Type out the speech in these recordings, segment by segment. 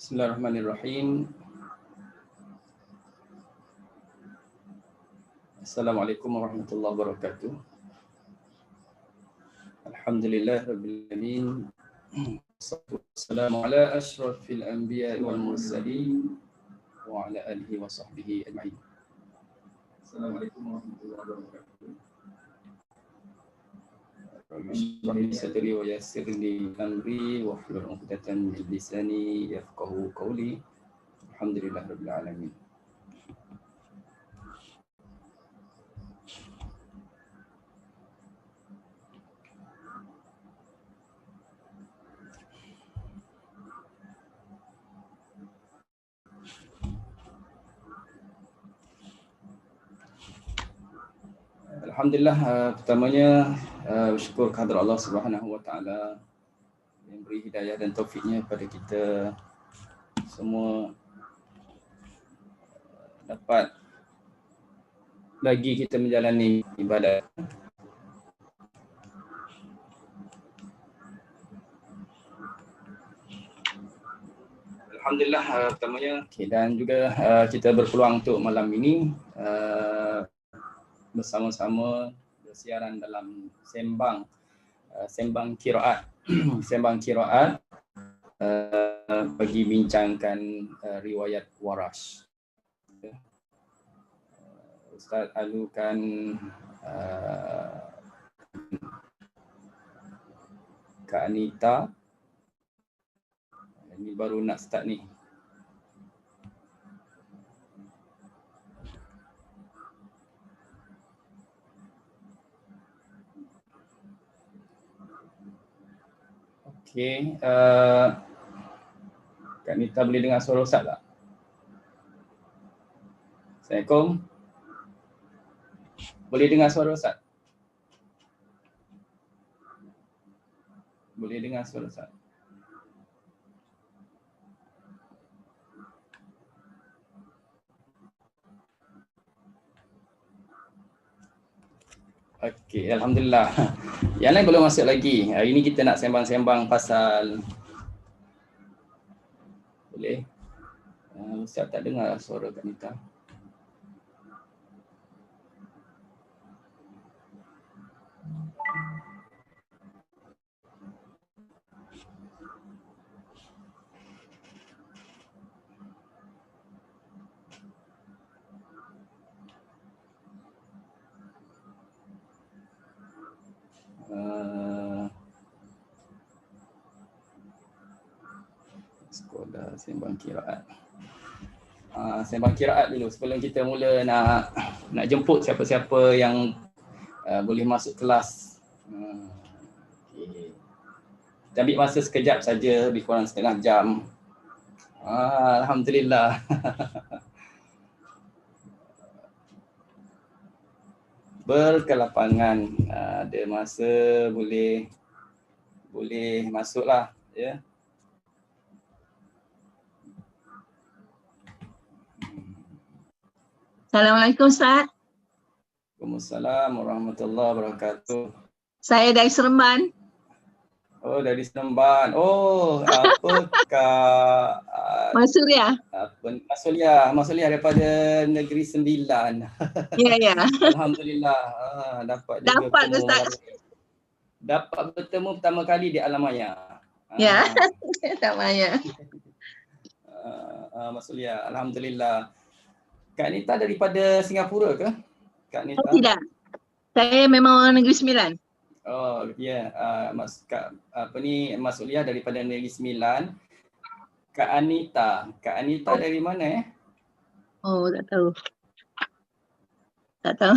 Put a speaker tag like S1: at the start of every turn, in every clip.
S1: Bismillahirrahmanirrahim. Assalamualaikum warahmatullahi wabarakatuh. Alhamdulillah rabbil alamin. Wassalamu ala asyrafil anbiya'i wal mursalin wa ala alihi wa sahbihi ajma'in. Assalamualaikum warahmatullahi wabarakatuh. Rabbi shrah li sadri wa yassir li amri wahlul 'uqdatam min lisani yafqahu qawli. Alhamdulillah rabbil alamin. Alhamdulillah, pertamanya bersyukur kehadrat Allah Subhanahu wa taala yang beri hidayah dan taufiknya kepada kita semua dapat lagi kita menjalani ibadat. Alhamdulillah, pertamanya dan juga kita berpeluang untuk malam ini bersama-sama bersiaran dalam sembang qiraat sembang qiraat bagi bincangkan riwayat Warash. Ustaz alukan Kak Anita. Ini baru nak start ni. Okey, Kak Nita boleh dengar suara Ustaz tak? Assalamualaikum. Boleh dengar suara Ustaz? Boleh dengar suara Ustaz? Okey, alhamdulillah. Yang lain belum masuk lagi. Hari ini kita nak sembang-sembang pasal boleh. Ustaz tak dengar suara Kak Nita. Sekolah sembang qiraat. Sembang qiraat dulu sebelum kita mula nak jemput siapa-siapa yang boleh masuk kelas. Okay. Kita ambil masa sekejap saja, lebih kurang setengah jam. Alhamdulillah. Berkelapangan, ada masa boleh masuklah, ya.
S2: Assalamualaikum Ustaz.
S1: Waalaikumsalam warahmatullahi wabarakatuh.
S2: Saya dari Seremban.
S1: Oh, dari Seremban. Oh, apa Kak?
S2: Mas Suria.
S1: Mas Suria daripada Negeri Sembilan.
S2: Ya.
S1: Alhamdulillah. Dapat bertemu.
S2: Ustaz.
S1: Dapat bertemu pertama kali di Alamaya.
S2: Ya, Alamaya.
S1: Mas Suria, alhamdulillah. Kak Nita daripada Singapura ke? Kak Nita?
S2: Oh, tidak. Saya memang orang Negeri Sembilan.
S1: Oh, ya. Mas Suria daripada Negeri Sembilan. Kak Anita dari mana
S2: Oh, tak tahu. Tak tahu.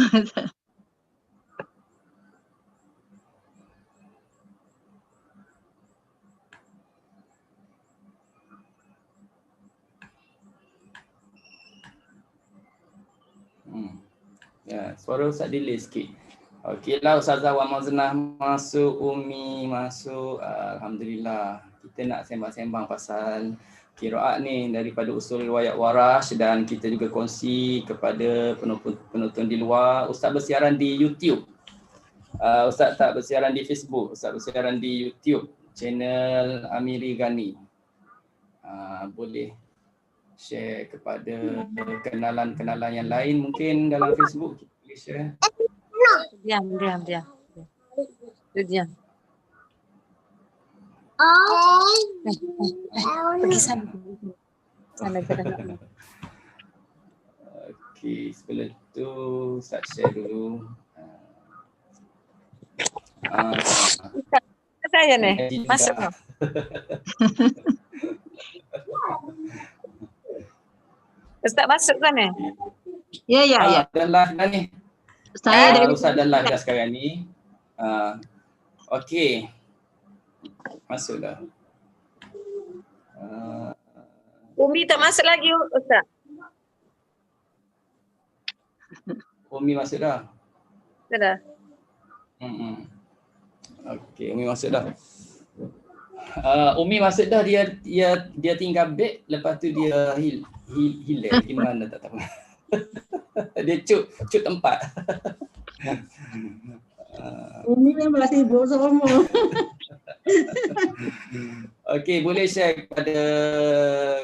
S1: Ya, suara Ustaz delay sikit. Okeylah, Ustazah Wan Maznah masuk, Umi masuk. Alhamdulillah. Kita nak sembang-sembang pasal qiraat ni daripada usul riwayat Warash, dan kita juga kongsi kepada penonton di luar. Ustaz bersiaran di YouTube. Ustaz tak bersiaran di Facebook. Ustaz bersiaran di YouTube, channel Amiri Ghani. boleh share kepada kenalan-kenalan yang lain mungkin dalam Facebook kita boleh share.
S3: Diam. Diam. Pergi sana.
S1: Okey, sebelum tu Ustaz share dulu.
S3: Saya nih, masuk. Ustaz masuk kan ni?
S2: Ya.
S1: Dah live dah ni.
S2: Saya dari
S1: Ustaz dah live dah sekarang ni. Okey. Masuk dah.
S3: Umi tak masuk lagi Ustaz.
S1: Umi masuk dah.
S3: Sudah.
S1: Okey, Umi masuk dah. Umi masuk dah, dia tinggal back, lepas tu dia hilang di mana tak tahu. Dia cut tempat.
S2: Umi memang sibuk semua.
S1: Okey, boleh share kepada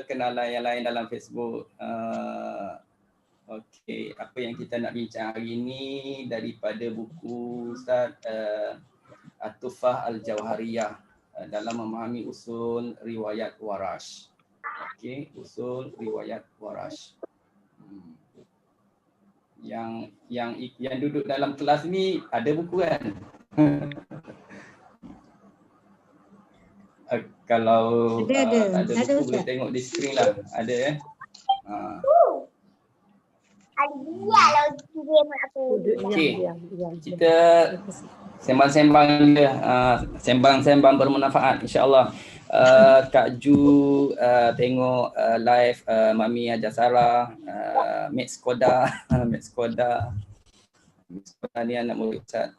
S1: kenalan yang lain dalam Facebook. Okey, apa yang kita nak bincang hari ini daripada buku Ustaz At-Tuffah Al-Jawhariyah dalam memahami usul riwayat Warash. Okey, usul riwayat Warash. Yang duduk dalam kelas ni ada buku kan? Kalau ada buku boleh tengok di skrin lah. Ada Okey. Kita sembang-sembang dia, sembang-sembang bermanfaat insya-Allah. Kak Ju tengok live Mami Haja Sarah, Mek Skoda, Mek Skoda ni anak murid Ustaz.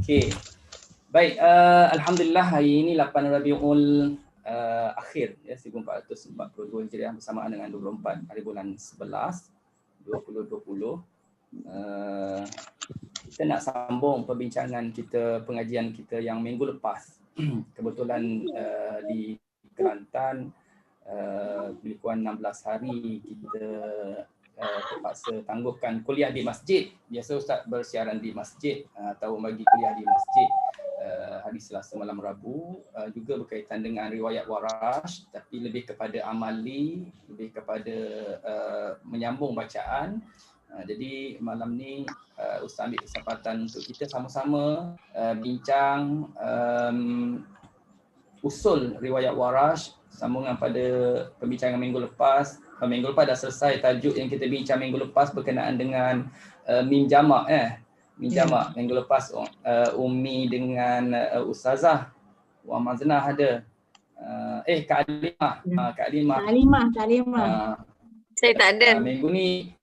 S1: Okey. Baik, alhamdulillah hari ini 8 Rabiul akhir ya 1442 Hijriah bersamaan dengan 24 hari bulan 11 2020. Kita nak sambung perbincangan kita, pengajian kita yang minggu lepas. Kebetulan di Kelantan lebih kurang 16 hari kita terpaksa tangguhkan kuliah di masjid. Biasa Ustaz bersiaran di masjid atau bagi kuliah di masjid hari Selasa malam Rabu, juga berkaitan dengan riwayat Warash tapi lebih kepada amali, lebih kepada menyambung bacaan. Jadi malam ni Ustaz ambil kesempatan untuk kita sama-sama bincang usul riwayat Warash sambungan pada perbincangan minggu lepas. Minggu lepas dah selesai tajuk yang kita bincang minggu lepas berkenaan dengan mim jamak mim jamak. Minggu lepas Umi dengan Ustazah Wa Maznah ada. Kak Alimah.
S3: Saya tak ada.
S1: Minggu ni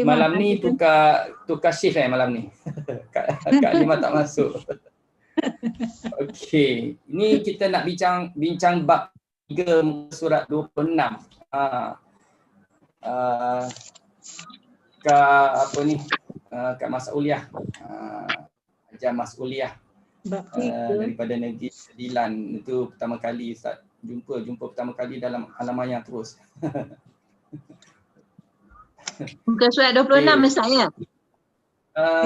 S1: malam ni tukar shift malam ni. Kak Alimah tak masuk. Okey, ini kita nak bincang bab 3 surat 26. Kak Mas'uliyah. Ajar Mas'uliyah. Daripada Negeri Sembilan. Itu pertama kali Ustaz jumpa pertama kali dalam halaman yang terus.
S2: Muka surat 26 saya.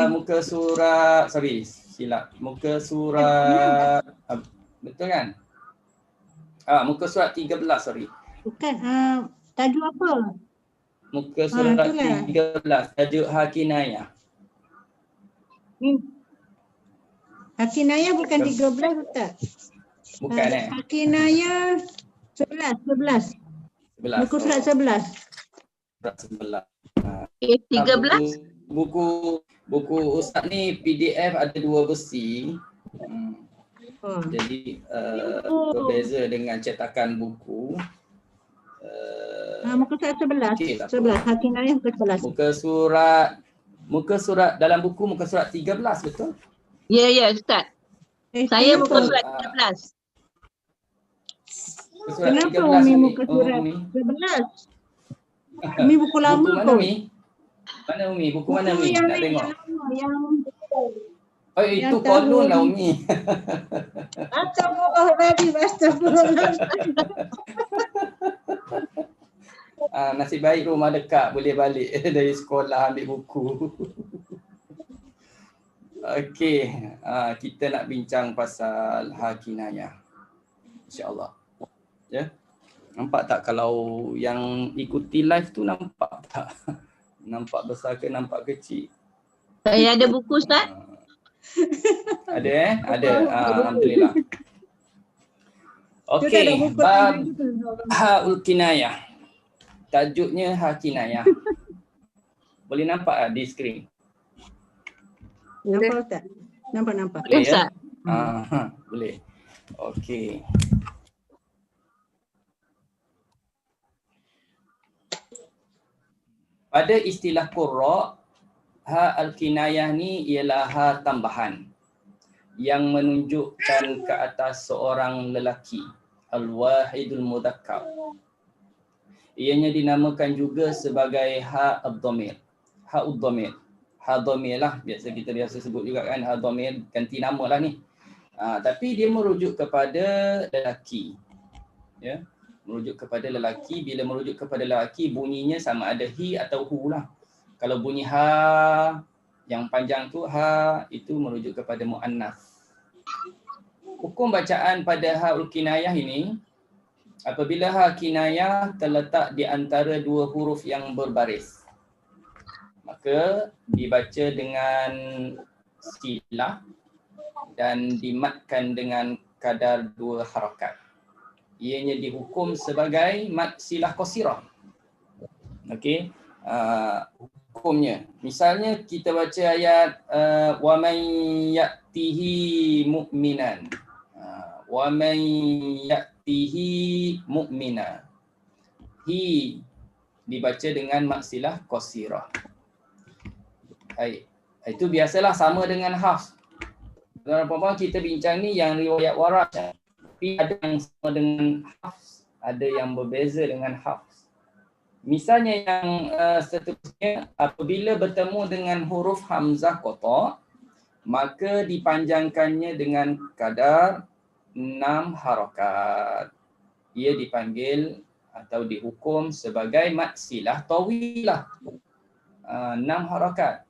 S1: Muka surat silap. Muka surat betul kan? Muka surat 13
S4: Bukan, tajuk apa?
S1: Muka surat 13 tajuk Hakinayah.
S4: Hakinayah bukan 13 Ustaz.
S1: Bukan
S4: Hakinayah 11. Muka surat 11.
S1: Surat 11.
S2: 13.
S1: Buku Ustaz ni PDF ada 2 versi. Jadi berbeza dengan cetakan buku.
S4: Muka surat 11. 11 Hakinayah muka 11.
S1: Muka surat dalam buku muka surat 13 betul?
S2: Ya Ustaz. Saya muka surat 13.
S4: Kenapa Umi muka surat 11? Umi buku lama
S1: mana Umi? Mana Umi? Buku mana Umi? Nak tengok. Oh, itu
S4: Yang
S1: kolon lah
S4: tahun-
S1: Umi.
S4: Astagfirullahaladzim, astagfirullahaladzim.
S1: Nasib baik rumah dekat, boleh balik dari sekolah ambil buku. Okey, kita nak bincang pasal hakinayah. InsyaAllah. Ya. Nampak tak kalau yang ikuti live tu nampak tak? Nampak besar ke nampak kecil?
S2: Saya ada buku Ustaz.
S1: Ada Ada. Alhamdulillah.
S4: Kita ada
S1: Okey,
S4: buku
S1: bab
S4: lagi tu.
S1: haul kinayah. Tajuknya hakinayah. Boleh nampak tak di skrin?
S4: Nampak tak? Nampak.
S1: Boleh ya?
S2: Ustaz.
S1: Boleh. Okey. Pada istilah qurra, ha al-kinayah ni ialah ha tambahan yang menunjukkan ke atas seorang lelaki, al-wahidul mudzakkar. Ianya dinamakan juga sebagai ha ad-dhamir. Ha ad-dhamir. Ha dhamir lah, biasa sebut juga kan, ha dhamir ganti nama lah ni. Tapi dia merujuk kepada lelaki. Ya. Merujuk kepada lelaki. Bila merujuk kepada lelaki, bunyinya sama ada hi atau hu lah. Kalau bunyi ha yang panjang tu, ha itu merujuk kepada muannas. Hukum bacaan pada haul kinayah ini, apabila ha kinayah terletak di antara dua huruf yang berbaris, maka dibaca dengan silah dan dimatkan dengan kadar 2 harakat. Ianya dihukum sebagai mat silah qasirah. Okey. Hukumnya, misalnya kita baca ayat wa man ya'tihi mu'minan. Wa man ya'tihi mu'mina. Hi dibaca dengan mat silah qasirah. Baik. Itu biasalah sama dengan hafs. Tuan-tuan kita bincang ni yang riwayat Warash, tapi ada yang sama dengan hafs, ada yang berbeza dengan hafs. Misalnya yang seterusnya, apabila bertemu dengan huruf hamzah qata, maka dipanjangkannya dengan kadar 6 harakat. Ia dipanggil atau dihukum sebagai mat silah tawilah. 6 harakat.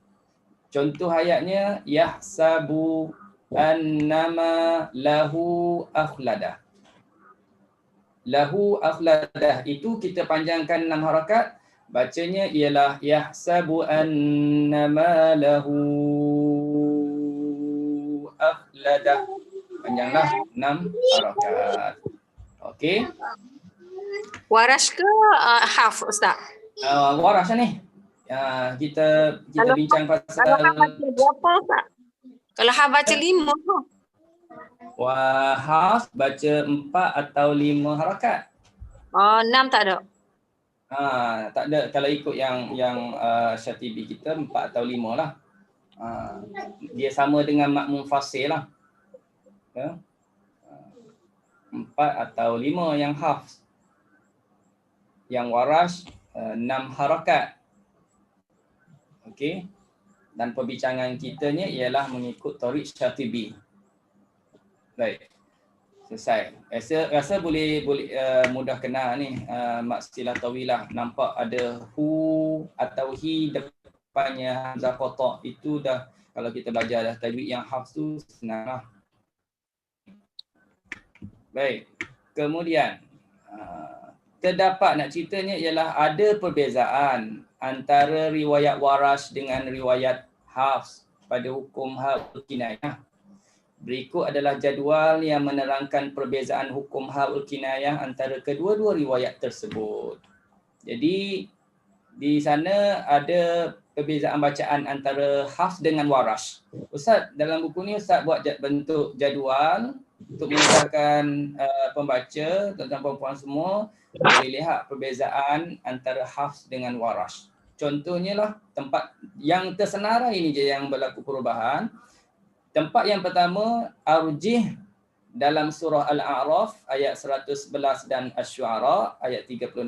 S1: Contoh ayatnya, yahsabu annama lahu akhladah. Lahu akhladah itu kita panjangkan 6 harakat. Bacanya ialah yahsabu annama lahu akhladah. Panjanglah 6 harakat. Okey.
S3: Warash ke haf Ustaz?
S1: Warash ni. Kita bincang pasal
S3: Kalau haf baca berapa Ustaz? Kalau haf baca 5.
S1: Hafs baca 4 atau 5 harakat.
S3: 6 tak ada.
S1: Tak ada. Kalau ikut yang Syatibi kita 4 atau 5 lah. Dia sama dengan makmum fasil lah. Ya. 4 atau 5 yang hafs. Yang warash 6 harakat. Okey. Dan perbincangan kitanya ialah mengikut Tariq Syatibi. Baik. Selesai. Rasa boleh mudah kenal ni mat silah tawilah. Nampak ada hu atau hi depannya hamzah qata, itu dah kalau kita belajar dah tajwid yang hafs tu senanglah. Baik. Kemudian terdapat nak ceritanya ialah ada perbezaan antara riwayat Warash dengan riwayat Hafs pada hukum haul kinayah. Berikut adalah jadual yang menerangkan perbezaan hukum haul kinayah antara kedua-dua riwayat tersebut. Jadi di sana ada perbezaan bacaan antara Hafs dengan Warash. Ustaz, dalam buku ni Ustaz buat bentuk jadual untuk memudahkan pembaca, tuan-tuan puan-puan semua boleh lihat perbezaan antara Hafs dengan Warash. Contohnya lah tempat yang tersenarai ini je yang berlaku perubahan. Tempat yang pertama, arjih dalam surah Al-A'raf ayat 111 dan Asy-Syu'ara ayat 36.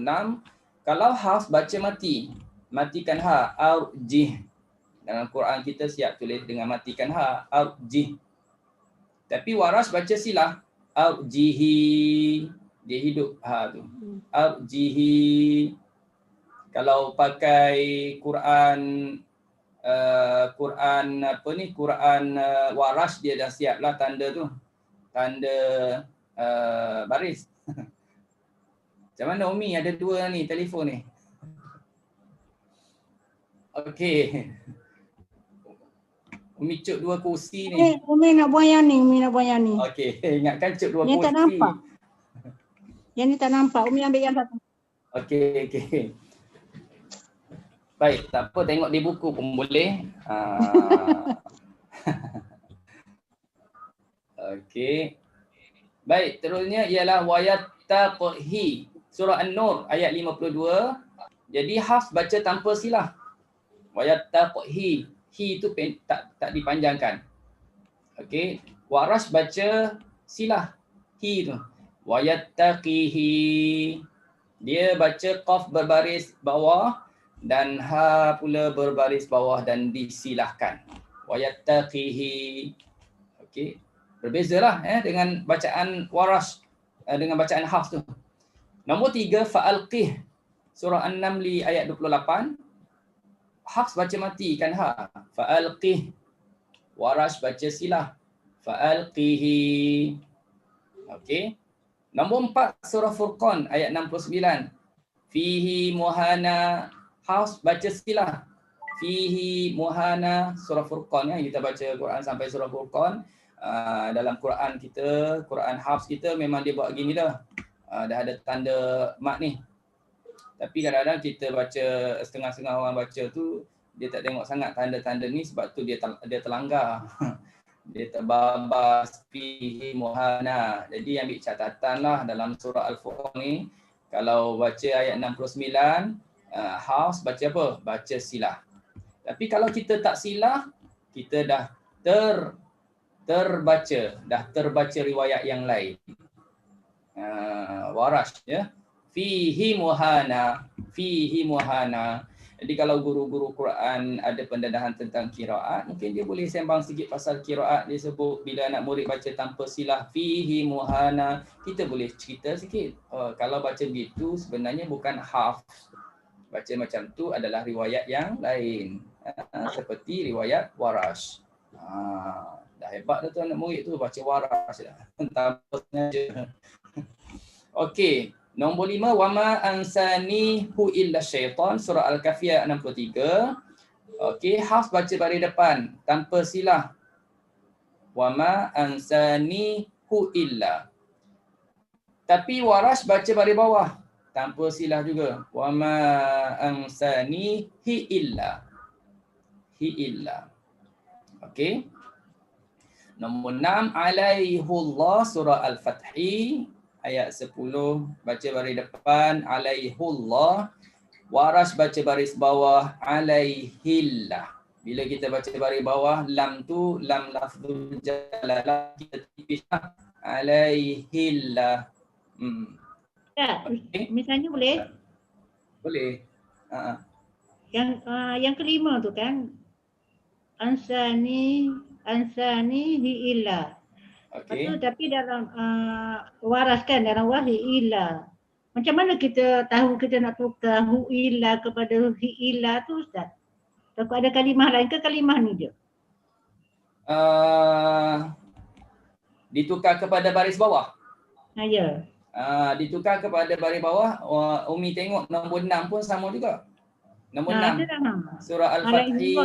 S1: Kalau Hafs baca mati, matikan ha, arjih. Dalam Quran kita siap tulis dengan matikan ha, arjih. Tapi Warash baca silah, arjihi. Dia hidup ha tu. Arjihi. Kalau pakai Quran Quran apa ni, Quran Warash, dia dah siap lah tanda tu. Tanda baris. Macam mana Umi? Ada dua ni telefon ni. Okey. Umi cuk dua kursi ni.
S4: Umi nak buang yang ni, Umi nak buang yang ni.
S1: Okey, ingatkan cuk dua
S4: Yang
S1: kursi.
S4: tak nampak. Yang ni tak nampak. Umi ambil yang satu.
S1: Okey, okey. Baik, tak apa, tengok di buku pun boleh. Okey. Baik, terusnya ialah wayattaqhi. Surah An-Nur ayat 52. Jadi Hafs baca tanpa silah. Wayattaqhi. Hi tu tak dipanjangkan. Okey. Warash baca silah. Hi tu. Wayattaqihi. Dia baca qaf berbaris bawah dan ha pula berbaris bawah dan disilahkan. Wayattaqihi. Okey. Berbezalah dengan bacaan Warash dengan bacaan Hafs tu. Nombor 3, fa'alqih. Surah An-Naml ayat 28. Hafs baca mati kan ha. Fa'alqih. Warash baca silah. Fa'alqihi. Okey. Nombor 4, surah Furqan ayat 69. Fihi muhana. Hafs baca silah. Fihi muhana. Surah Furqan yang kita baca Quran sampai surah Furqan. Dalam Quran kita, Quran Hafs kita memang dia buat gini dah. Dah ada tanda mat ni. Tapi kadang-kadang kita baca, setengah-setengah orang baca tu dia tak tengok sangat tanda-tanda ni sebab tu dia terlanggar. Dia terbabas fihi muhana. Jadi ambil catatan lah dalam surah Al-Furqan ni. Kalau baca ayat 69, Hafs baca apa? Baca silah. Tapi kalau kita tak silah, kita dah terbaca riwayat yang lain. Warash ya. Fihi muhana. Jadi kalau guru-guru Quran ada pendedahan tentang qiraat, mungkin dia boleh sembang sikit pasal qiraat. Dia sebut bila anak murid baca tanpa silah fihi muhana, kita boleh cerita sikit. Kalau baca begitu sebenarnya bukan Hafs. Baca macam tu adalah riwayat yang lain. Seperti riwayat Warash. Dah hebat dah tu anak murid tu baca Warash dah. Tanpa sengaja. Okey, nombor 5, wama ansani hu illa syaitan, surah Al-Kahfi ayat 63. Okey, Hafs baca baris depan tanpa silah. Wama ansani hu illa. Tapi Warash baca baris bawah tanpa silah juga. Wama ansani hi illa. Okey. Nombor 6, alaihullah, surah Al-Fathi ayat 10, baca baris depan alaihullah. Warash baca baris bawah alaihillah. Bila kita baca baris bawah, lam tu lam lafzul jalalah, kita tipis lah. Alaihillah.
S4: Ya,
S1: Okay.
S4: misalnya boleh.
S1: Boleh.
S4: Yang kelima tu kan, ansani hi'ila.
S1: Okey.
S4: Tapi dalam Waras kan, dalam Wahyi ila. Macam mana kita tahu kita nak tukar hu'ila kepada hi'ila tu Ustaz? Takut ada kalimah lain ke kalimah ni je?
S1: Ditukar kepada baris bawah.
S4: Ya.
S1: Ditukar kepada baris bawah. Umi tengok nombor 6 pun sama juga. Nombor 6. Surah Al-Fathi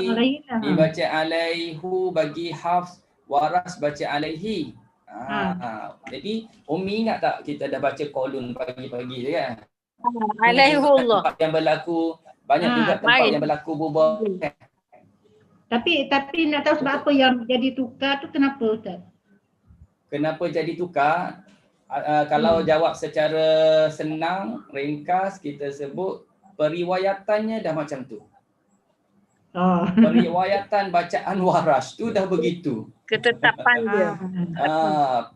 S1: dibaca alaihu bagi Hafs, Waras baca alaihi. Jadi Umi ingat tak kita dah baca kolun pagi-pagi je kan?
S3: Alaihullah.
S1: Tempat yang berlaku banyak juga tempat yang berlaku berubah.
S4: Tapi nak tahu sebab apa yang jadi tukar tu, kenapa Ustaz?
S1: Kenapa jadi tukar? Kalau jawab secara senang, ringkas, kita sebut periwayatannya dah macam tu. Periwayatan bacaan Warash tu dah begitu.
S3: Ketetapan dia.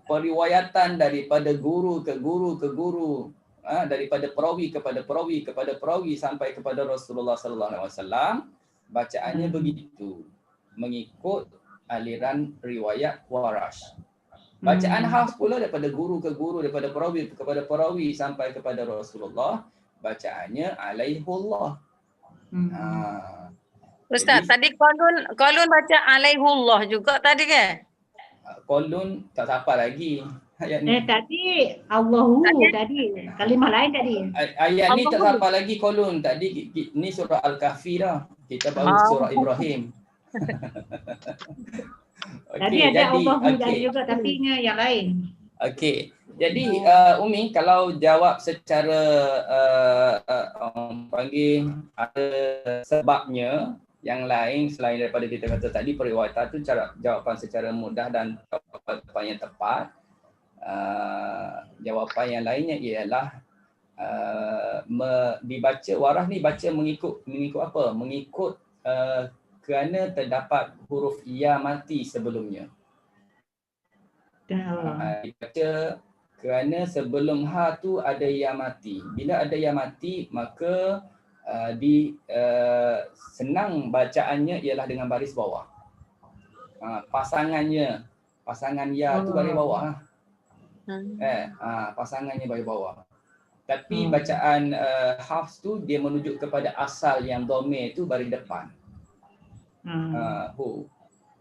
S1: Periwayatan daripada guru ke guru ke guru, daripada perawi kepada perawi kepada perawi sampai kepada Rasulullah sallallahu alaihi wasallam bacaannya begitu, mengikut aliran riwayat Warash. Bacaan Hafs pula daripada guru ke guru, daripada perawi kepada perawi sampai kepada Rasulullah, bacaannya alaihullah.
S3: Ustaz, tadi kolun baca alaihullah juga tadi ke?
S1: Kolun tak siapa lagi ayat ni.
S4: Tadi Allahu tadi. Kalimah lain tadi.
S1: Ayat ni tak siapa lagi kolun. Tadi ni surah Al-Kahfi dah. Kita baru surah Ibrahim.
S4: Tadi ada Allahu tadi juga tapi yang lain.
S1: Okey. Jadi Umi, kalau jawab secara panggil ada sebabnya, yang lain selain daripada kita kata tadi periwayatan tu cara jawapan secara mudah dan jawapan yang tepat. Jawapan yang lainnya ialah dibaca Warah ni baca mengikut apa? Mengikut kerana terdapat huruf ya mati sebelumnya. Dibaca kerana sebelum ha tu ada ya mati. Bila ada ya mati maka senang bacaannya ialah dengan baris bawah. Pasangan ya tu baris bawah. Pasangannya baris bawah. Tapi bacaan Hafs tu dia menunjuk kepada asal yang dhamir tu baris depan.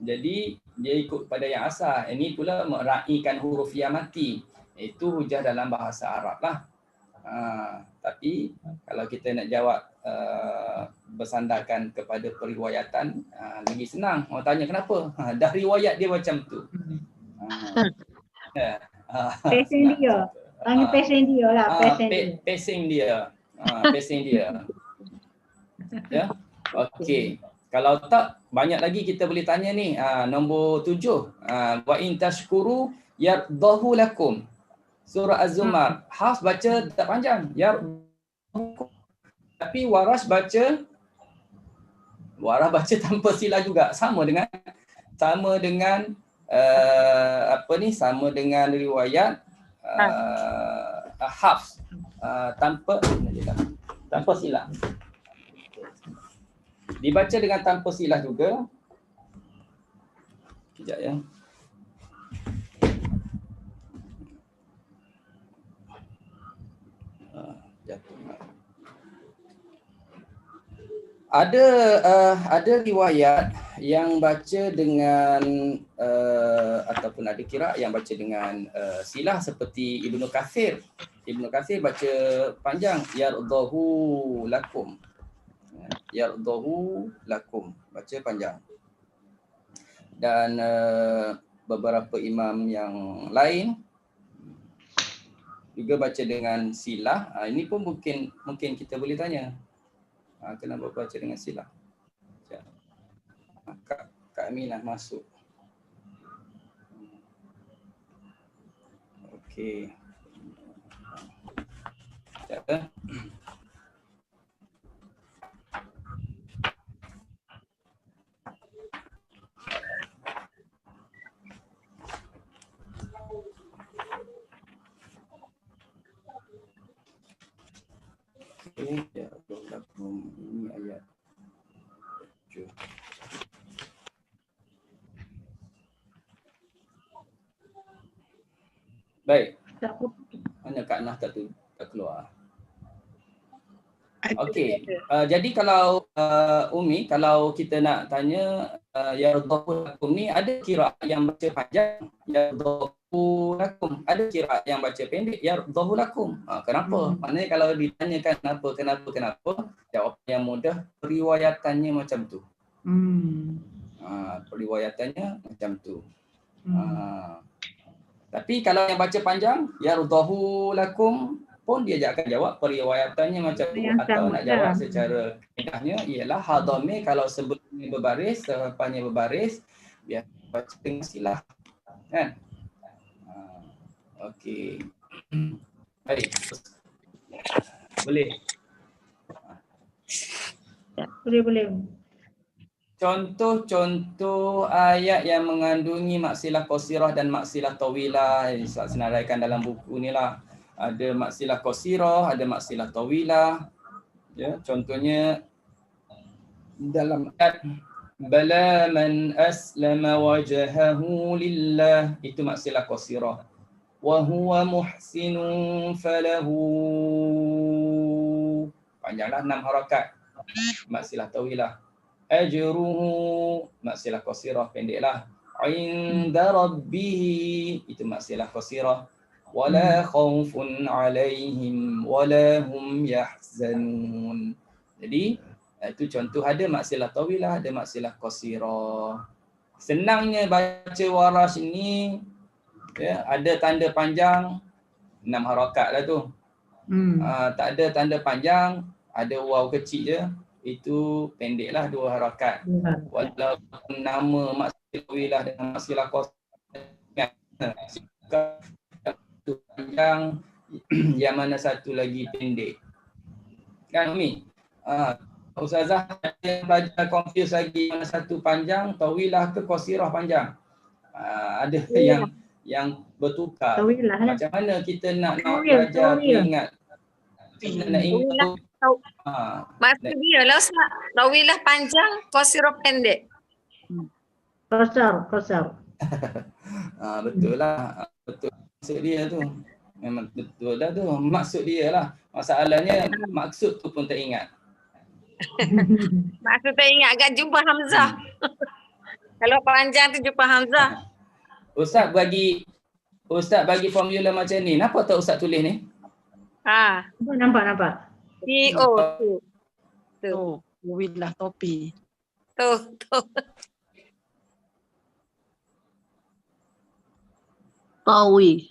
S1: Jadi dia ikut pada yang asal. Ini pula meraihkan huruf ya mati. Itu hujah dalam bahasa Arab lah. Tapi kalau kita nak jawab bersandarkan kepada periwayatan, lagi senang. Orang tanya kenapa? Dah riwayat dia macam tu.
S4: Pacing dia. Tanya pacing dia lah.
S1: Pacing dia. Pacing dia. Ya. Okey. Kalau tak, banyak lagi kita boleh tanya ni. Nombor 7. Wa in tashkuru yardahu lakum. Surah Az-Zumar. Hafs baca tak panjang. Tapi Warash baca tanpa silah juga. Sama dengan sama dengan riwayat Hafs tanpa silah. Dibaca dengan tanpa silah juga. Sekejap ya. Ada riwayat yang baca dengan ataupun ada qiraat yang baca dengan silah seperti Ibnu Katsir. Ibnu Katsir baca panjang yardahu lakum. Yardahu lakum, baca panjang. Dan beberapa imam yang lain juga baca dengan silah. Ini pun mungkin kita boleh tanya. Kenapa baca dengan silah? Kak Aminah masuk. Okey. Sekejap. Ya Allah, ini ayat 7. Baik. Mana Kak Nah tak keluar. Okey. Jadi kalau Umi, kalau kita nak tanya yardahu lakum ni ada qiraat yang baca panjang, yardahu lakum. Ada qiraat yang baca pendek, yardahu lakum. Kenapa? Maknanya kalau ditanyakan kenapa, jawapan yang mudah, periwayatannya macam tu. Periwayatannya macam tu. Tapi kalau yang baca panjang, yardahu lakum pun dia akan jawab periwayatannya macam tu. Atau nak jawab secara kaidahnya ialah hadamir kalau sebelumnya berbaris, selepasnya berbaris, biar baca dengan silah. Kan? Okey. Baik. Boleh.
S4: Boleh.
S1: Contoh-contoh ayat yang mengandungi maksilah qasirah dan maksilah tawilah senaraikan dalam buku ni lah. Ada maksilah qasirah, ada maksilah tawilah. Ya, contohnya dalam ayat bala man aslama wajhahu lillah, itu maksilah qasirah. Wa huwa muhsinun falahu, panjanglah 6 harakat, maksilah tawilah. Ajruhu, maksilah qasirah, pendeklah. Inda rabbih, itu maksilah qasirah. Wala khaufun alaihim wala hum yahzanun. Jadi itu contoh, ada maksilah tawilah, ada maksilah qasirah. Senangnya baca Warash ni, ya, ada tanda panjang 6 harakat lah tu. Tak ada tanda panjang, ada waw kecil je, itu pendeklah 2 harakat. Walaupun nama maksilah tawilah dengan maksilah qasirah satu panjang, yang mana satu lagi pendek. Kan Umi? Ustazah ada yang belajar confuse lagi, mana satu panjang, tawilah ke qasirah panjang. Ada yang bertukar.
S4: Tawilah.
S1: Macam mana kita nak belajar ingat? Kita nak ingat.
S3: Maksud dia lah Ustaz, tawilah panjang, qasirah pendek.
S4: Qasar.
S1: Betul lah. Betul. Maksud dia tu. Memang betul dah tu. Maksud dia lah. Masalahnya maksud tu pun tak ingat.
S3: Maksud tak ingat agak jumpa Hamzah. Kalau panjang tu jumpa Hamzah.
S1: Ustaz bagi formula macam ni. Nampak tak Ustaz tulis ni?
S4: Nampak.
S3: T-O tu.
S2: Tawilah topi.
S3: Tu.
S2: Tawil.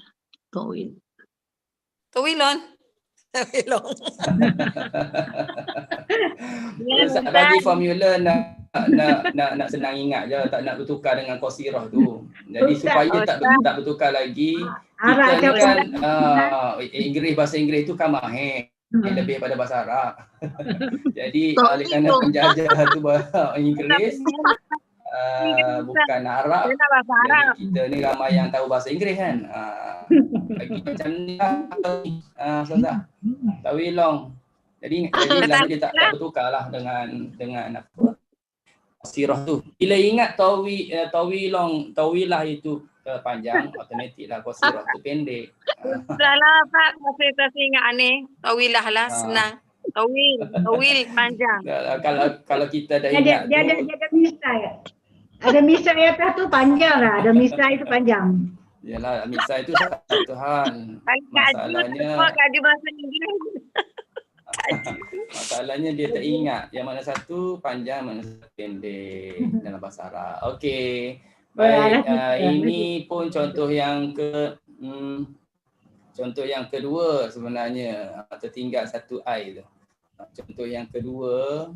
S3: Tawilon.
S1: Ustaz bagi formula nak senang ingat je, tak nak bertukar dengan qasirah tu. Jadi supaya tak bertukar lagi, kita ni kan bahasa Inggeris tu kan mahir, lebih pada bahasa Arab. Jadi oleh kerana penjajah tu bahasa Inggeris, bukan Arab, jadi kita ni ramai yang tahu bahasa Inggeris kan. Lagi macam ni lah Ustazah, tawilong. Jadi dia tak bertukar lah dengan apa qasirah tu. Bila ingat tawilah itu panjang, automatik lah qasirah tu pendek.
S3: Sudahlah Pak, saya ingat aneh. Tawilah lah, senang. Tawil panjang.
S1: Kalau kita dah ingat
S4: dia ada misai. Ada misai atas tu panjang lah. Ada misai itu panjang.
S1: Yalah, misai itu satu hal. Masalahnya dia tak ingat yang mana satu panjang, mana satu pendek dalam bahasa Arab. Okey. Baik, ini pun contoh yang kedua sebenarnya. Tertinggal satu I tu. Contoh yang kedua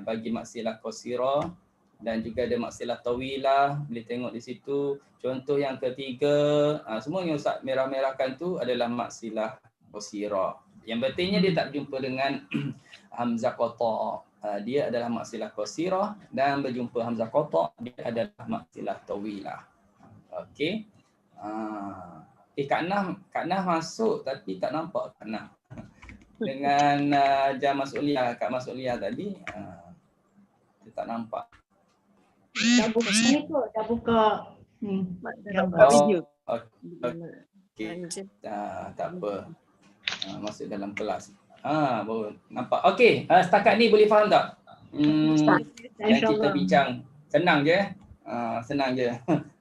S1: bagi maksilah qasirah dan juga ada maksilah tawilah, boleh tengok di situ. Contoh yang ketiga, semua yang Ustaz merah-merahkan tu adalah maksilah qasirah. Yang pentingnya dia tak berjumpa dengan hamzah qata'. Dia adalah maksilah qasirah, dan berjumpa hamzah qata' dia adalah maksilah tawilah. Okey. Kak Nah masuk tapi tak nampak Kak Nah. Dengan Kak Mas'uliyah tadi dia tak nampak.
S4: Dah buka ni.
S2: Video.
S1: Okey. Tak apa. Masuk dalam kelas. Baru nampak. Okey, setakat ni boleh faham tak? Yang kita bincang. Senang je. Senang je.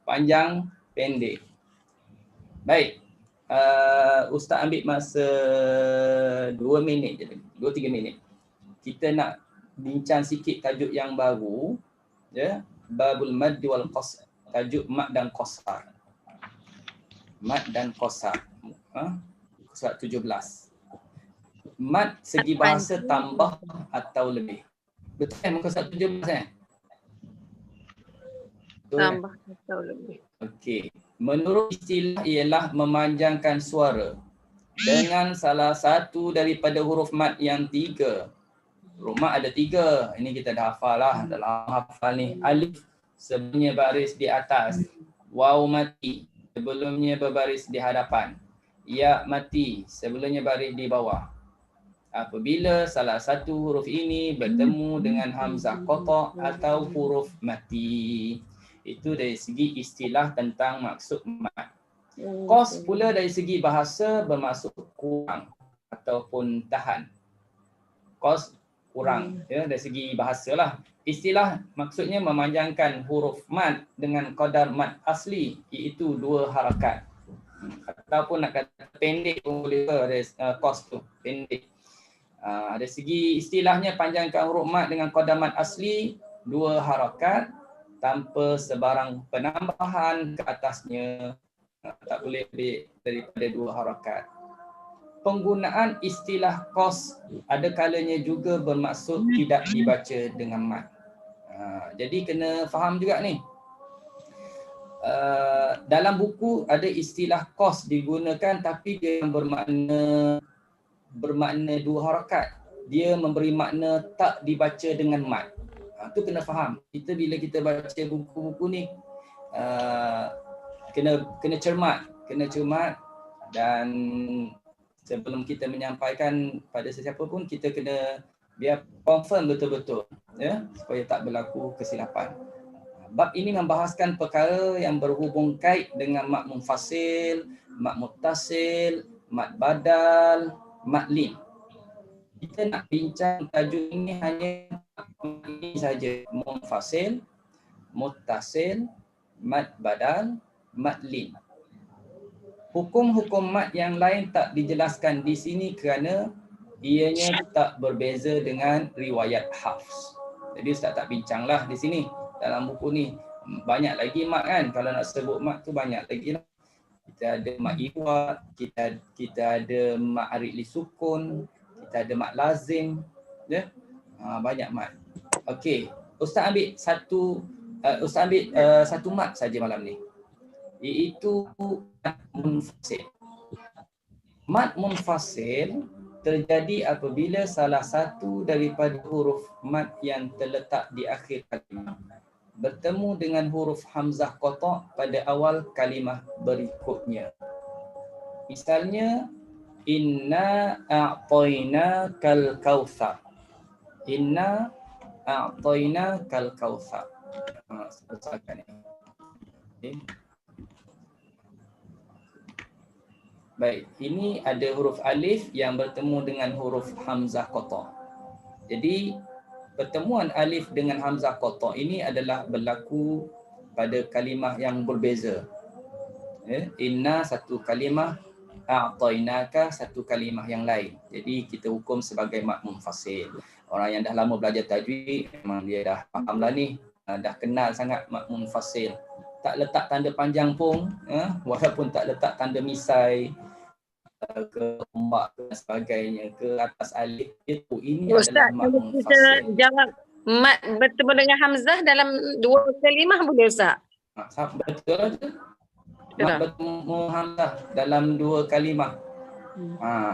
S1: Panjang, pendek. Baik. Ustaz ambil masa 2 minit je. 2-3 minit. Kita nak bincang sikit tajuk yang baru. Ya. Babul mad wal qasar. Tajuk mad dan qasar. Mad dan qasar. Surat 17. Mad segi bahasa tambah atau lebih. Betul kan muka surat 17
S3: Tambah atau lebih.
S1: Okey. Menurut istilah ialah memanjangkan suara dengan salah satu daripada huruf mad yang 3. Huruf mad ada 3. Ini kita dah hafal lah. Dalam hafal ni. Alif sebelumnya baris di atas. Waw mati sebelumnya berbaris di hadapan. Ya mati sebelumnya baris di bawah. apabila salah satu huruf ini bertemu dengan hamzah qata' atau huruf mati. Itu dari segi istilah tentang maksud mat. Qas pula dari segi bahasa bermaksud kurang ataupun tahan. Qas kurang, ya, dari segi bahasa lah. Istilah maksudnya memanjangkan huruf mat dengan qadar mat asli, iaitu 2 harakat. Ataupun nak kata pendek pun boleh, qas tu pendek. Dari segi istilahnya panjangkan huruf mat dengan qadar mat asli 2 harakat tanpa sebarang penambahan ke atasnya. Tak boleh lebih daripada 2 harakat. Penggunaan istilah qas ada kalanya juga bermaksud tidak dibaca dengan mat. Jadi kena faham juga ni. Dalam buku ada istilah qas digunakan tapi dia bermakna 2 harakat. Dia memberi makna tak dibaca dengan mat. Tu kena faham. Kita bila kita baca buku-buku ni kena cermat dan sebelum kita menyampaikan pada sesiapa pun kita kena biar confirm betul-betul, ya, supaya tak berlaku kesilapan. Bab ini membahaskan perkara yang berhubung kait dengan mat munfasil, mat muttasil, mat badal, mat lim. Kita nak bincang tajuk ini hanya ini saja, munfasil, muttasil, mat badal, mat lim. Hukum-hukum mat yang lain tak dijelaskan di sini kerana ianya tak berbeza dengan riwayat Hafs. Jadi Ustaz tak bincanglah di sini. Dalam buku ni banyak lagi mat kan. Kalau nak sebut mat tu banyak lagi lah. Kita ada mat iwad, kita ada mat arid li sukun, kita ada mat lazim, ya. Banyak mat. Okey, Ustaz ambil satu mat saja malam ni. Iaitu mat munfasil. Mat munfasil terjadi apabila salah satu daripada huruf mat yang terletak di akhir kalimah bertemu dengan huruf hamzah qata' pada awal kalimah berikutnya. Misalnya, inna a'tainakal kautsar. Inna a'tainakal kautsar. Okay. Baik, ini ada huruf alif yang bertemu dengan huruf hamzah qata'. Jadi, pertemuan alif dengan hamzah qata' ini adalah berlaku pada kalimah yang berbeza. Inna satu kalimah, a'tainaka satu kalimah yang lain. Jadi, kita hukum sebagai mat munfasil. Orang yang dah lama belajar tajwid, memang dia dah faham lah ni. Dah kenal sangat mat munfasil. Tak letak tanda panjang pun, walaupun tak letak tanda misai ke ombak dan sebagainya ke atas alif, itu ini adalah mat munfasil.
S3: Kita jawab mat bertemu dengan hamzah dalam 2 kalimah boleh Ustaz?
S1: Betul je. Mat bertemu hamzah dalam 2 kalimah.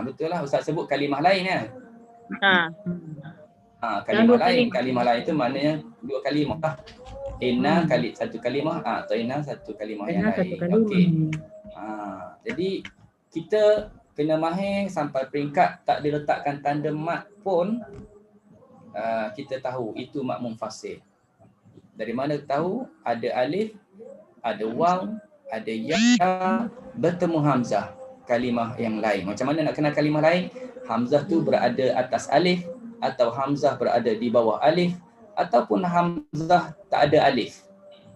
S1: Betul lah. Ustaz sebut kalimah lain kan? Kalimah lain itu maknanya 2 kalimah lah. Inna satu kalimah, atau inna satu kalimah yang lain. Okey. Jadi kita kena mahir sampai peringkat tak diletakkan tanda mat pun kita tahu itu mat munfasil. Dari mana tahu? Ada alif, ada waw, ada ya, bertemu hamzah kalimah yang lain. Macam mana nak kenal kalimah lain? Hamzah tu berada atas alif atau hamzah berada di bawah alif, ataupun hamzah tak ada alif.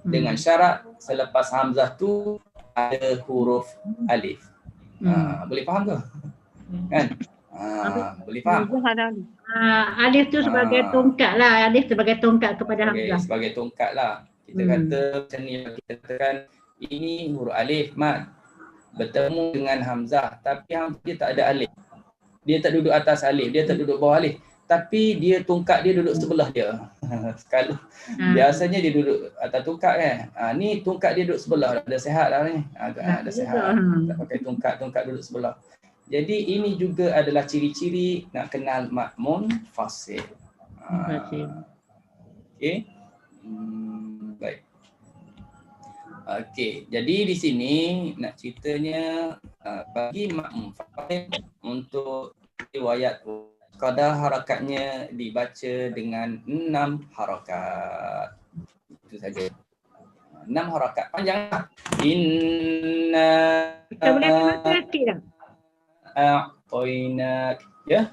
S1: Dengan syarat selepas hamzah tu ada huruf alif. Boleh faham ke? Kan? Boleh faham?
S4: Alif tu sebagai tongkat lah. Alif sebagai tongkat kepada hamzah.
S1: Sebagai tongkat lah. Kita kata macam ni, kita katakan ini huruf alif mat bertemu dengan hamzah, tapi hamzah dia tak ada alif. Dia tak duduk atas alif, dia tak duduk bawah alif. Tapi dia tongkat dia duduk sebelah dia. Kalau biasanya dia duduk atas tongkat kan. Ni tongkat dia duduk sebelah, dah sihat lah ni. Dah sihat. Tak pakai tongkat duduk sebelah. Jadi ini juga adalah ciri-ciri nak kenal mat munfasil. Okey. Baik. Okey, jadi di sini nak ceritanya bagi mat munfasil untuk riwayat kadar harakatnya dibaca dengan 6 harakat. Itu saja. 6 harakat panjang. Inna
S4: Kita boleh tengok sikit tak?
S1: a'tainak. Ya.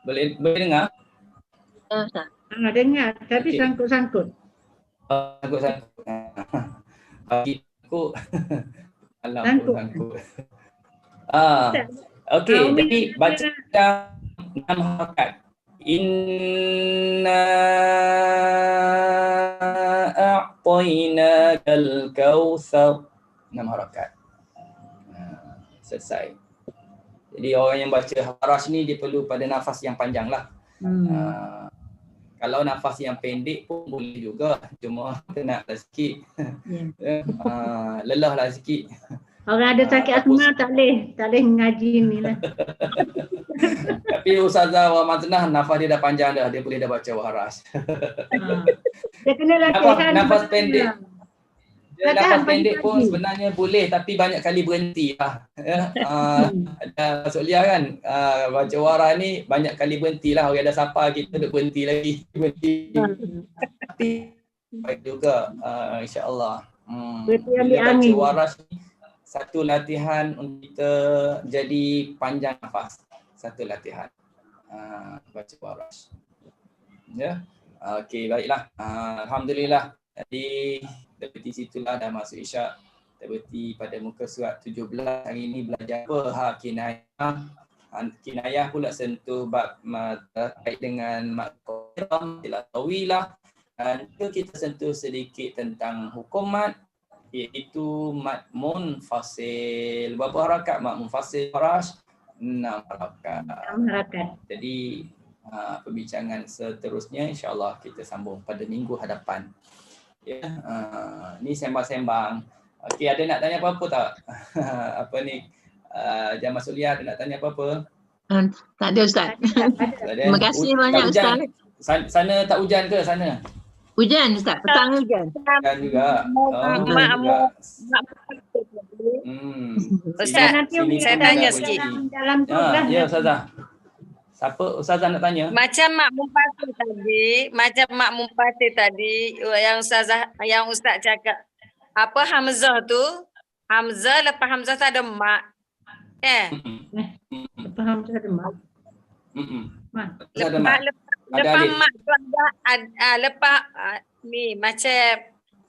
S1: Boleh dengar?
S2: Ustaz.
S4: Dengar, tapi
S1: Okey.
S4: sangkut-sangkut.
S1: Sangkut-sangkut. Aku alam pun
S4: Sangkut.
S1: sangkut.
S4: Ustaz,
S1: Okey,
S4: Umi
S1: jadi baca
S4: ada
S1: 6 harakat. Inna a'tainakal kautsar. 6 harakat. Selesai. Jadi orang yang baca harash ni dia perlu pada nafas yang panjang lah. Kalau nafas yang pendek pun boleh juga. Cuma tenaklah sikit. Lelah lah sikit.
S4: Orang ada sakit asma tak boleh mengaji ni lah.
S1: Tapi Ustazah Wamaznah nafas dia dah panjang dah. Dia boleh dah baca waharas.
S4: Dia kena latihan.
S1: Nafas pendek. Dia nafas pendek pun
S4: pagi.
S1: sebenarnya boleh tapi banyak kali berhenti lah. Ada Masuk Lia kan, baca waharas ni banyak kali berhenti lah. Orang dah sapa kita duk berhenti lagi. Berhenti. Tapi baik juga insyaAllah.
S4: Berhenti ambil
S1: Bila baca
S4: angin.
S1: waharas ni satu latihan untuk kita jadi panjang nafas. Satu latihan. Baca waharas. Ya. Okey, baiklah. Alhamdulillah. Jadi dari situlah dah masuk Isyak. Kita berhenti pada muka surat 17. Hari ini belajar apa? Kinayah. Kinayah pula sentuh bab terkait dengan mat qaram, tilah tawilah. Dan kita sentuh sedikit tentang hukum mat, iaitu mat munfasil. Berapa harakat mat munfasil Farash? 6 harakat. Jadi perbincangan seterusnya insya-Allah kita sambung pada minggu hadapan. Ya, ni sembang-sembang. Okey, ada nak tanya apa-apa tak? Apa ni? Jam Masuk Lia ada nak tanya apa-apa?
S2: Tak ada Ustaz. Terima kasih banyak Ustaz.
S1: Sana tak hujan ke sana?
S2: Hujan Ustaz, petang hujan.
S1: Hujan juga.
S3: Ustaz, saya tanya sikit.
S4: Dalam tu lah.
S1: Ya, Ustazah. Siapa Ustazah nak tanya?
S3: Macam Mak Mumpati tadi yang Ustaz cakap. Apa Hamzah tu? Hamzah lepas Hamzah tu ada mak.
S4: Lepas Hamzah ada mak.
S1: Ada mak.
S3: Lepas mak tu lepas ni macam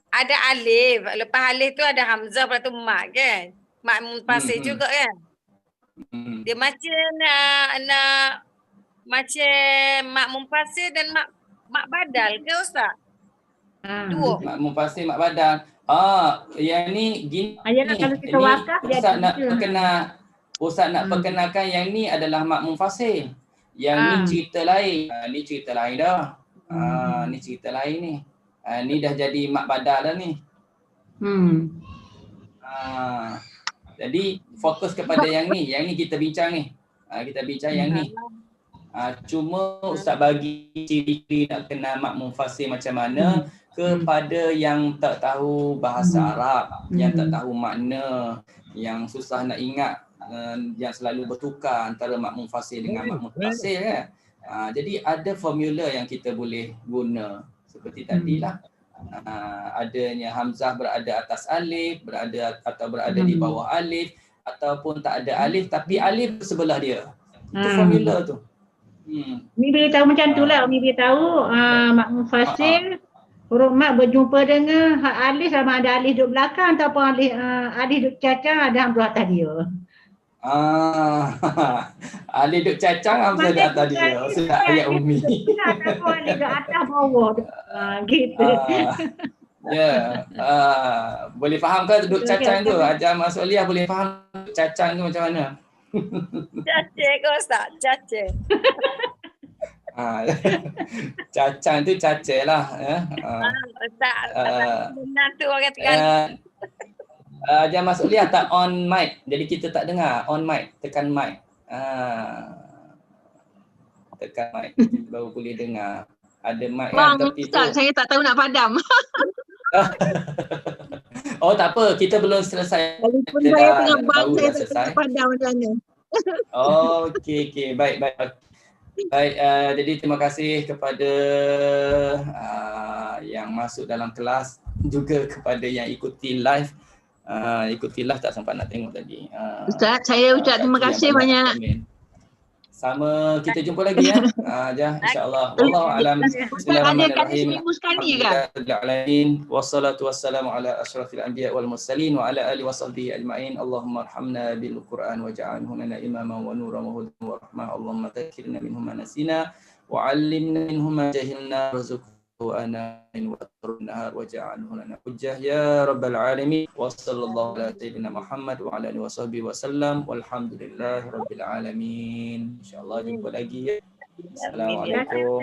S3: ada alif. Lepas alif tu ada Hamzah, lepas tu mak kan? Mak Mumpati juga kan? Dia macam nak macam mak munfasil dan mak badal ke Ustaz? Dua.
S1: Mak munfasil, mak badal. Yang ni gini.
S4: Ayalah kalau kita wakaf dia
S1: Ustaz nak perkenalkan yang ni adalah mak munfasil. Yang ni cerita lain. Ni cerita lain dah. Ni cerita lain ni. Ni dah jadi mak badal dah ni. Jadi fokus kepada yang ni. Yang ni kita bincang ni. Kita bincang yang ni. Cuma Ustaz bagi ciri-ciri nak kenal mak munfasil macam mana kepada yang tak tahu bahasa Arab, yang tak tahu makna, yang susah nak ingat, yang selalu bertukar antara mak munfasil dengan mak muttasil kan. Jadi ada formula yang kita boleh guna seperti tadilah. Adanya hamzah berada atas alif, berada di bawah alif, ataupun tak ada alif tapi alif sebelah dia. Itu formula tu.
S4: Umi beritahu macam tu lah. Umi beritahu mak munfasil, huruf mak berjumpa dengan alif sama ada alif duduk belakang ataupun alif duduk cacang ada hamzah atas dia.
S1: Alif duduk cacang, hamzah di atas dia. Sudah ayat Umi.
S4: Ataupun alif duduk atas bawah. Gitu.
S1: Ya, boleh faham ke duduk cacang tu? Ajar Masuk Lia boleh faham duduk cacang tu macam mana?
S3: Cacing ke Ustaz? Cacing.
S1: Cacang tu cacing lah.
S3: Ustaz, benar tu orang tekan.
S1: Jangan Masuk Lia tak on mic. Jadi kita tak dengar. On mic. Tekan mic. Tekan mic. Baru boleh dengar. Ada mic kan.
S2: Bang Ustaz, saya tak tahu nak padam.
S1: Oh tak apa, kita belum selesai.
S2: Walaupun
S1: Kita
S2: saya
S1: dah
S2: tengah bang,
S1: baru
S2: saya
S1: dah
S2: tak
S1: selesai.
S2: pandang macam mana.
S1: Okey, baik. Baik, jadi terima kasih kepada yang masuk dalam kelas, juga kepada yang ikuti live. Ikuti live tak sempat nak tengok tadi.
S2: Ustaz, saya ucap terima
S1: Kak Ki
S2: kasih
S1: yang
S2: banyak.
S1: komen. Sama, kita jumpa lagi ya. InsyaAllah. Wallahu a'lam.
S2: Ustaz ada kali
S1: Bismillahirrahmanirrahim.
S2: seminggu sekali ke?
S1: Alhamdulillahirrahmanirrahim. Wassalatu wassalamu ala asyrafil anbiya wal mursalin wa ala alihi wa sahbihi ajma'in. Allahumma arhamna bil Qur'an waj'alhu lana imaman wa nuran wa hudan wa rahmah. Allahumma dhakkirna minhu ma nasina wa 'allimna minhu ma jahilna warzuqna ana wa atrun-nahar waj'alhu lana hujjah ya rabbal alamin. Wa sallallahu ala sayyidina Muhammad wa ala alihi wa sahbihi wasallam walhamdulillahi rabbil alamin. Insyaallah jumpa lagi ya. Assalamualaikum.